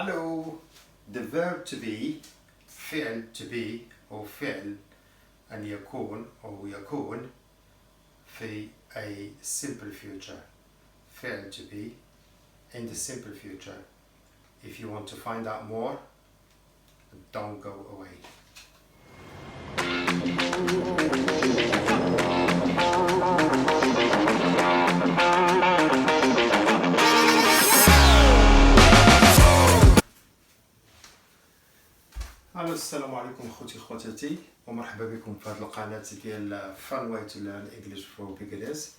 Hello. The verb to be, فعل to be أو فعل أن يكون أو يكون في a simple future. فعل to be in the simple future. If you want to find out more, don't go away. السلام عليكم اخوتي اخواتاتي ومرحبا بكم في هذه القناه ديال فان واي تو ليرن انجلش فور بيجنرز.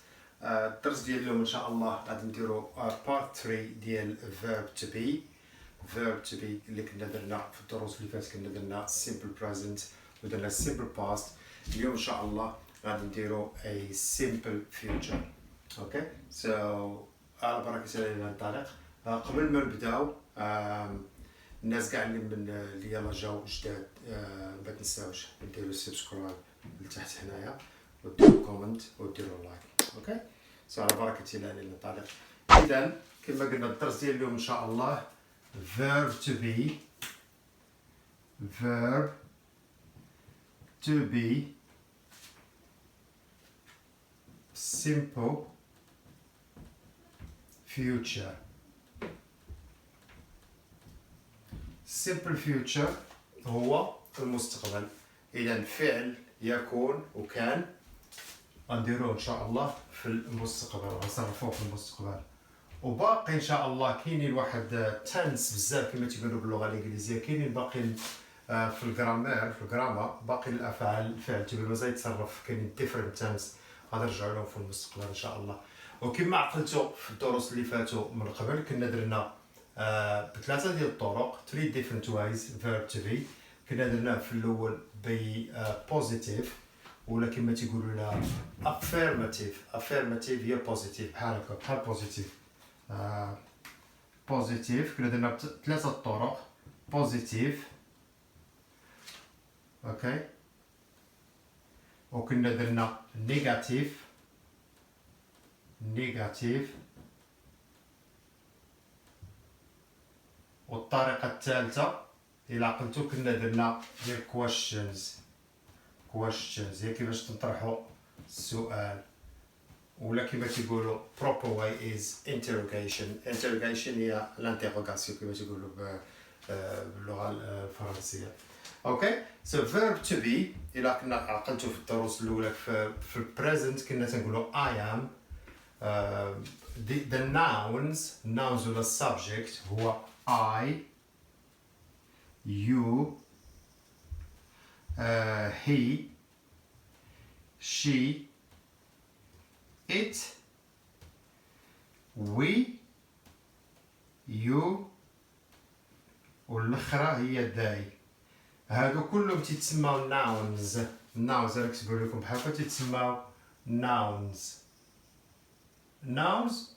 الدرس ديال اليوم ان شاء الله غادي نديرو بارت 3 ديال verb to be. verb to be اللي كنا درنا في الدروس اللي فاتت، كنا درنا simple present ودرنا simple past. اليوم ان شاء الله غادي نديرو a simple future. اوكي سو على بركه الله ننطلق. قبل ما نبداو الناس كاع اللي يلا جاو جداد ما تنساوش ديروا سبسكرايب لتحت هنايا وديروا كومنت وديروا لايك. اوكي سو على بركه الله ننطلق. اذا كما قلنا الدرس ديال اليوم ان شاء الله verb to be. verb to be simple future. simple future هو المستقبل. إذا فعل يكون وكان غنديروه إن شاء الله في المستقبل وغنصرفوه في المستقبل. وباقي إن شاء الله كاينين واحد تنس بزاف كما تيقولوا باللغة الإنجليزية، كاينين باقيين في الجرامير في الجراما باقي الأفعال الفعل تبي مازال يتصرف، كاينين different تنس غادي نرجعوا لهم في المستقبل إن شاء الله. وكما عقلتوا في الدروس اللي فاتوا من قبل كنا درنا بثلاثة ديال الطرق 3 different ways verb to be. كنا درناه في الأول ب positive ولا كما تيقولوا لها affirmative هي positive بحال هكا بحال positive. كنا درنا بثلاثة طرق positive اوكي، وكنا درنا negative والطريقة الثالثة إلا عقلتو كنا درنا ديال questions هي كيفاش تنطرحوا السؤال، ولا كيما تيقولوا proper way is interrogation هي l'interrogation كيما تيقولوا باللغة الفرنسية. اوكي so verb to be إلا كنا عقلتو في الدروس الأولى في present كنا تنقولوا I am. the nouns ولا subject هو I, you, he, she, it, we, you والأخرى هي they. هادو كلهم تيتسماو nouns. أنا كتبوا لكم بحال هكا تيتسماو nouns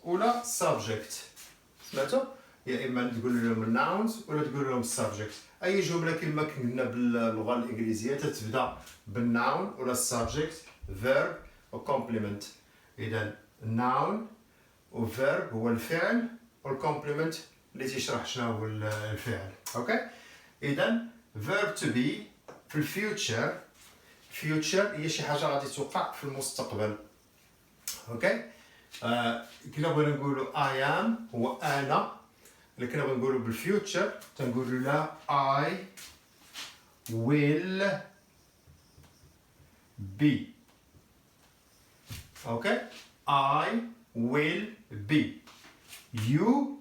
ولا subject. سمعتوا؟ يا اما تقول لهم nouns ولا تقول لهم subject. اي جمله كما قلنا باللغه الانجليزيه تتبدا بالnoun ولا subject verb و complement. اذا noun و verb هو الفعل والcomplement اللي تيشرح شنو هو الفعل. اوكي اذا verb to be في الفيوتشر. future هي شي حاجه غادي توقع في المستقبل. اوكي كنا بغينا نقولوا I am هو انا، اللي كنا بنقولوا بالفيوتشر تنقولوا لا I will be. اوكي I will be, you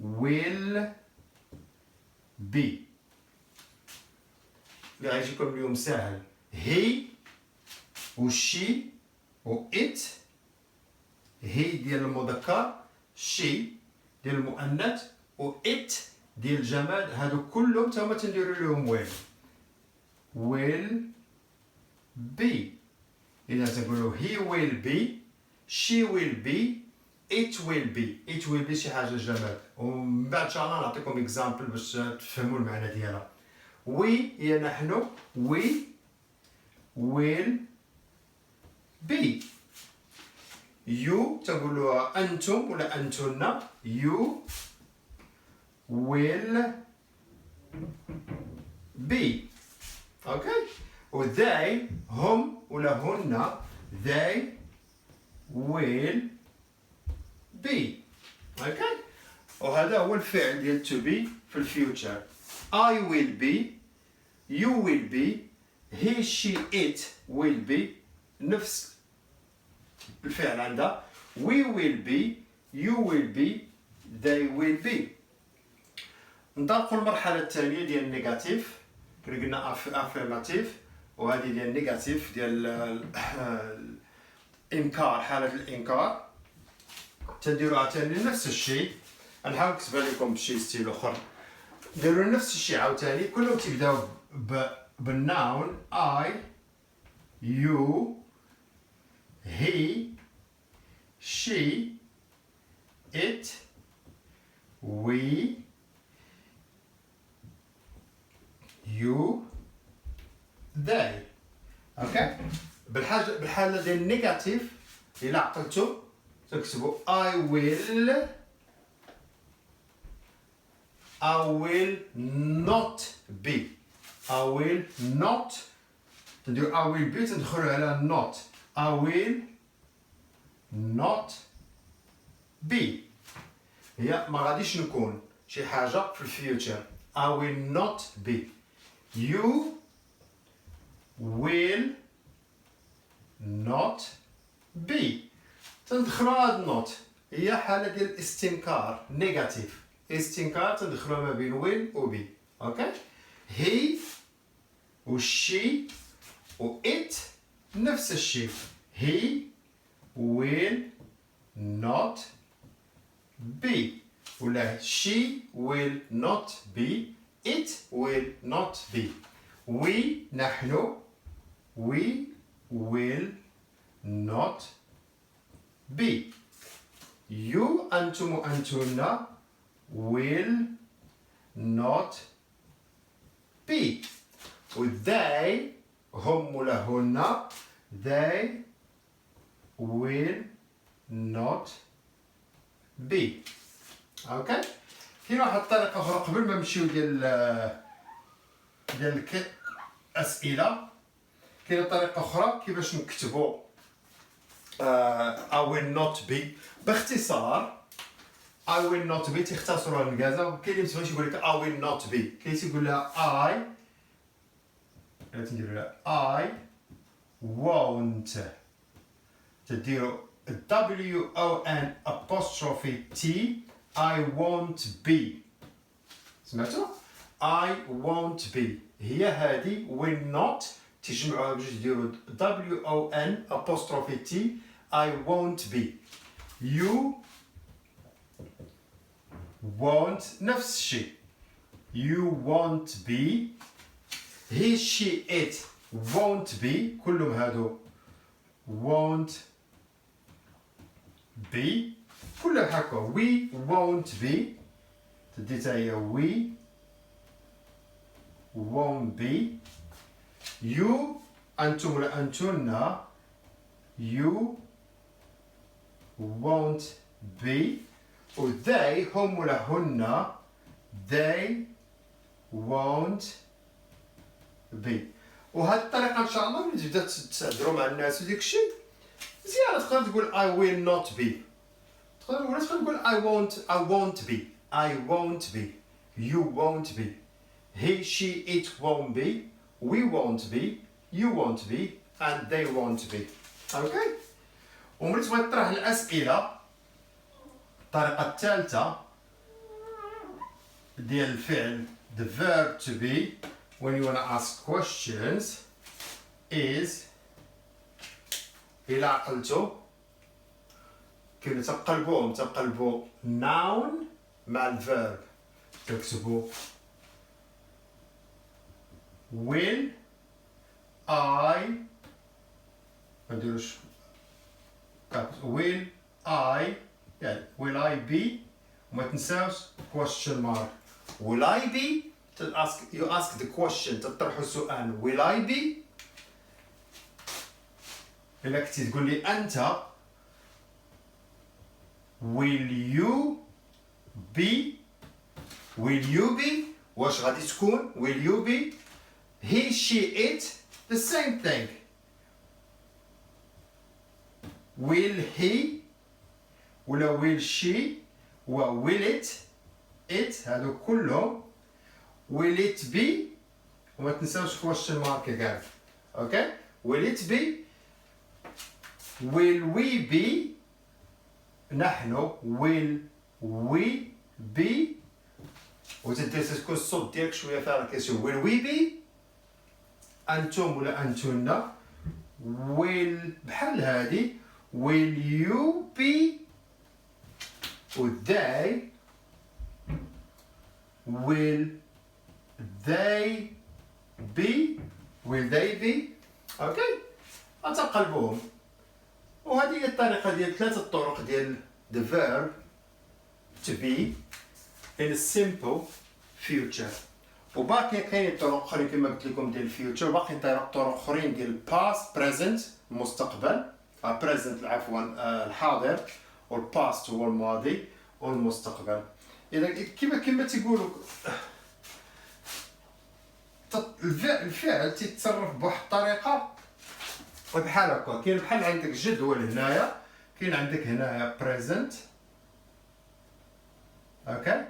will be. اللي غيجيكم اليوم ساهل he و she و it. هي ديال المذكر، she ديال المؤنث و it ديال الجماد. هادو كلهم تما تنديروا لهم will be. اذا تنقولوا he will be, she will be, it will be شي حاجه جماد. ومن بعد ان شاء الله نعطيكم اكزامبل باش تفهموا المعنى ديالها. we هي نحن we will be. you تقولوا أنتم ولا أنتن you will be. اوكي. و they هم ولا هن they will be. اوكي. وهذا هو الفعل ديال to be في الفيوتشر. I will be, you will be, he she it will be. نفس الفعل عندها. We will be, you will be, they will be. ننطلقوا المرحلة الثانية ديال النيجاتيف. كنا قلنا افيرماتيف، وهذه ديال النيجاتيف ديال الانكار، حالة الانكار. تنديروها ثاني نفس الشيء. نحاول نكتبها لكم بشي ستيل اخر. ديروا نفس الشيء عاوتاني، كلهم تبداو بالناون I, you, he, she, it, we, you, they. اوكي. بالحالة ديال النيجاتيف إلا عقلتو تكتبوا I will not be. I will not. تنديروا I will be تدخلوا على not. I will not be. هي ما غاديش نكون شي حاجة في الفيوتشر. I will not be. You will not be. تندخلوا هاد not هي حالة ديال الاستنكار نيجاتيف. استنكار تندخلوا ما بين will و be. اوكي. he و she و it نفس الشيء. he will not be ولا she will not be. it will not be. we نحن we will not be. you أنتم وأنتن will not be. و they هم ولا هن they will not be. اوكي. كاين واحد الطريقة أخرى قبل ما نمشيو ديال الأسئلة. كاين طريقة أخرى كيفاش نكتبوا I will not be باختصار. I will not be تيختصروها الانجازة. كاين اللي متبغيش يقول لك I will not be، كاين تيقول لها I تنديروا لها I won't. تديروا W-O-N apostrophe T I won't be. سمعتوا؟ I won't be هي هذه will not تجمعوها بجوج تديروا W-O-N apostrophe T I won't be. You won't نفس الشيء. You won't be. he she it won't be كلهم هادو won't be كلهم هكا. we won't be تديتها هي we won't be. you أنتم ولا أنتن you won't be. و they هم ولا هن they won't be. وهذه الطريقة إن شاء الله ملي تبدا تهضروا مع الناس وديك الشيء مزيانة. تقدر تقول I will not be. تقدر تقول I won't be. I won't be. You won't be. he she it won't be. we won't be. you won't be. and they won't be. اوكي. وملي تبغي تطرح الأسئلة الطريقة الثالثة ديال الفعل the verb to be when you want to ask questions is إلا عقلتو كيف تقلبوا noun مع الverb. تكتبوا will I ما نديروش will I يعني will I be وما تنساوش question mark. will I be you ask the question تطرحوا السؤال will I be. إلا كنتي تقول لي أنت will you be will you be واش غادي تكون will you be he she it the same thing will he ولا will she و will it هادو كلهم will it be وما تنساوش question mark كاع اوكي will it be will we be نحن will we be وتدير تكون الصوت ديالك شويه فيها الكيسيون will we be انتم ولا انتن will بحال هادي will you be و they will they be اوكي غتقلبوهم وهذه هي الطريقه ديال ثلاثه الطرق ديال the verb to be in a simple future وباقي كاينين طرق اخرين كما قلت لكم ديال الفيوتشر باقي طرق اخرين ديال past present المستقبل present عفوا الحاضر والباست هو الماضي والمستقبل اذا كما تيقولوا الفعل تيتصرف بواحد الطريقه بحال هكا كاين بحال عندك جدول هنايا كاين عندك هنايا present اوكي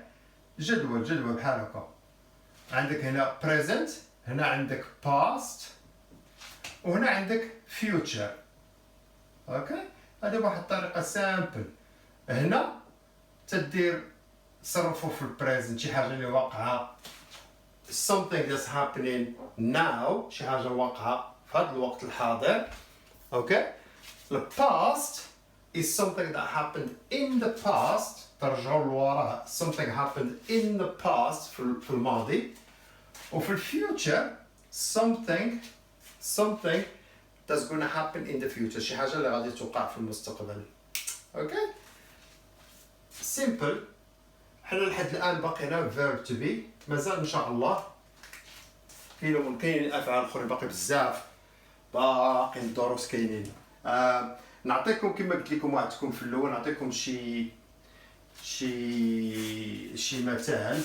جدول بحال هكا عندك هنا present هنا عندك past وهنا عندك future اوكي هذه واحد الطريقه سامبل هنا تدير تصرفوا في البريزنت شي حاجه اللي واقعه something that's happening now شي حاجه واقعه في هذا الوقت الحاضر اوكي the past is something that happened in the past ترجعوا لورا something happened in the past في الماضي وفي الفيوتشر something that's going to happen in the future شي حاجه اللي غادي توقع في المستقبل اوكي simple حنا لحد الان باقينا verb to be مازال ان شاء الله كاين افعال اخرى باقي بزاف باقي الدروس كاينين نعطيكم كما قلت لكم وعدتكم في الاول نعطيكم شي مثال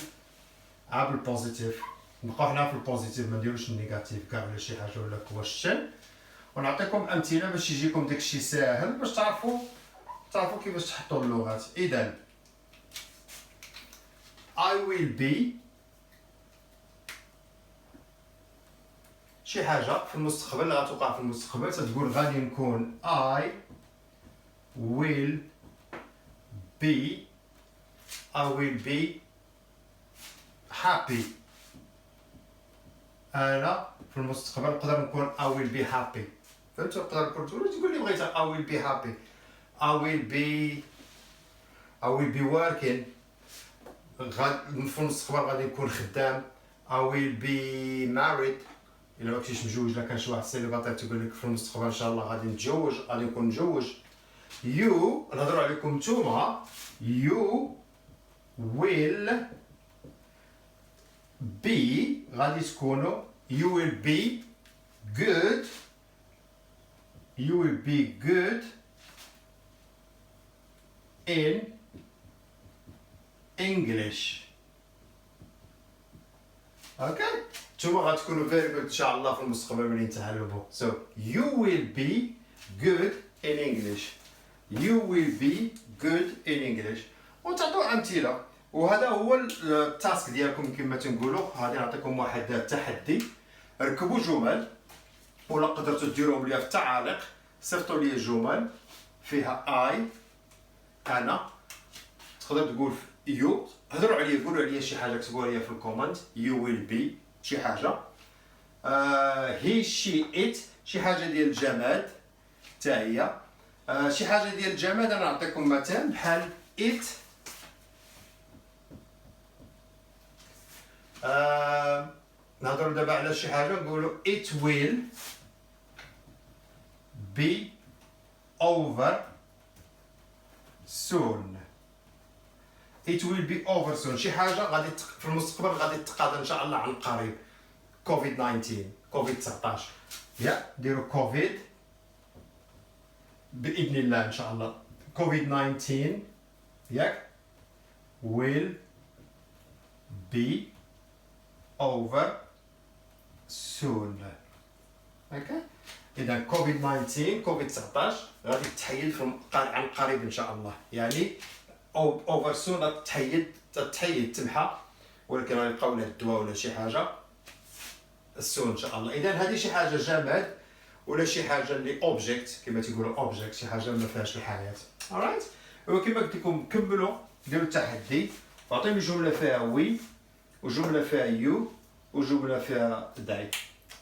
عا بالبوزيتيف نبقاو حنا في البوزيتيف ما نديروش النيجاتيف كاع ولا شي حاجه ولا كويشن ونعطيكم امثله باش يجيكم داكشي ساهل باش تعرفوا كيفاش تحطوا اللغات اذا I will be شي حاجه في المستقبل اللي غتوقع في المستقبل تتقول غادي نكون I will be happy انا في المستقبل نقدر نكون I will be happy فهمتوا تقدر تقول لي بغيتها I will be happy I will be working في المستقبل غادي نكون خدام I will be married الا ما كنتيش مجوج الا كان شي واحد سيليباتير تقول لك في المستقبل ان شاء الله غادي نكون مجوج you نهضروا عليكم نتوما you will be غادي تكونوا you will be good in English اوكي نتوما غتكونوا very good ان شاء الله في المستقبل ملي تعلموا so you will be good in English وتعطوا امثله وهذا هو التاسك ديالكم كما تنقولوا غادي نعطيكم واحد التحدي ركبوا جمل ولا قدرتوا ديروهم ليا في التعاليق صيفطوا لي جمل فيها I انا تقدر تقول يو هضروا عليا قولوا عليا شي حاجه كتبوها لي في الكومنت يو ويل بي شي حاجه هي شي ات شي حاجه ديال الجماد حتى هي شي حاجه ديال الجماد انا نعطيكم مثال بحال ات نهضروا دابا على شي حاجه نقولوا it will be over soon it will be over soon شي حاجه غادي في المستقبل غادي تتقاضى ان شاء الله عن قريب كوفيد 19 يا ديروا كوفيد باذن الله ان شاء الله كوفيد 19 ياك will be over soon. اوكي اذا كوفيد 19 كوفيد 19 غادي تحيد عن قريب ان شاء الله، يعني اوفر سون غتحيد تمحى، ولكن غيبقاو لها الدواء ولا شي حاجه السون ان شاء الله. اذا هذه شي حاجه جماد ولا شي حاجه اللي اوبجيكت كما تيقولوا اوبجيكت، شي حاجه ما فيهاش الحياه. alright وكما قلت لكم كملوا ديروا التحدي وعطيني جمله فيها وي وجمله فيها يو وجمله فيها داي.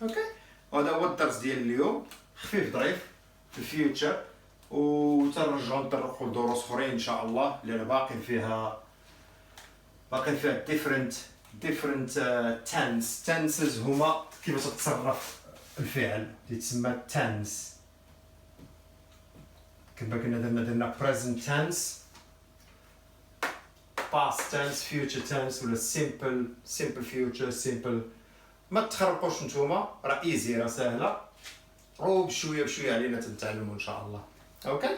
اوكي وهذا هو الدرس ديال اليوم، خفيف ظريف في الفيوتشر، وتنرجعوا نطرقوا لدروس اخرين ان شاء الله لان باقي فيها different tenses هما كيف تتصرف الفعل اللي تسمى tense. كما كنا درنا present tense past tense future tense ولا simple future simple. ما تخربقوش نتوما، راه ايزي راه سهله، وبشويه بشويه علينا تتعلموا ان شاء الله. اوكي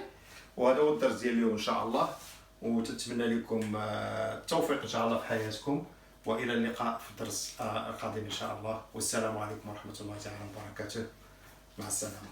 وهذا هو الدرس ديال اليوم ان شاء الله، وتتمنى لكم التوفيق ان شاء الله في حياتكم، والى اللقاء في الدرس القادم ان شاء الله، والسلام عليكم ورحمه الله تعالى وبركاته. مع السلامه.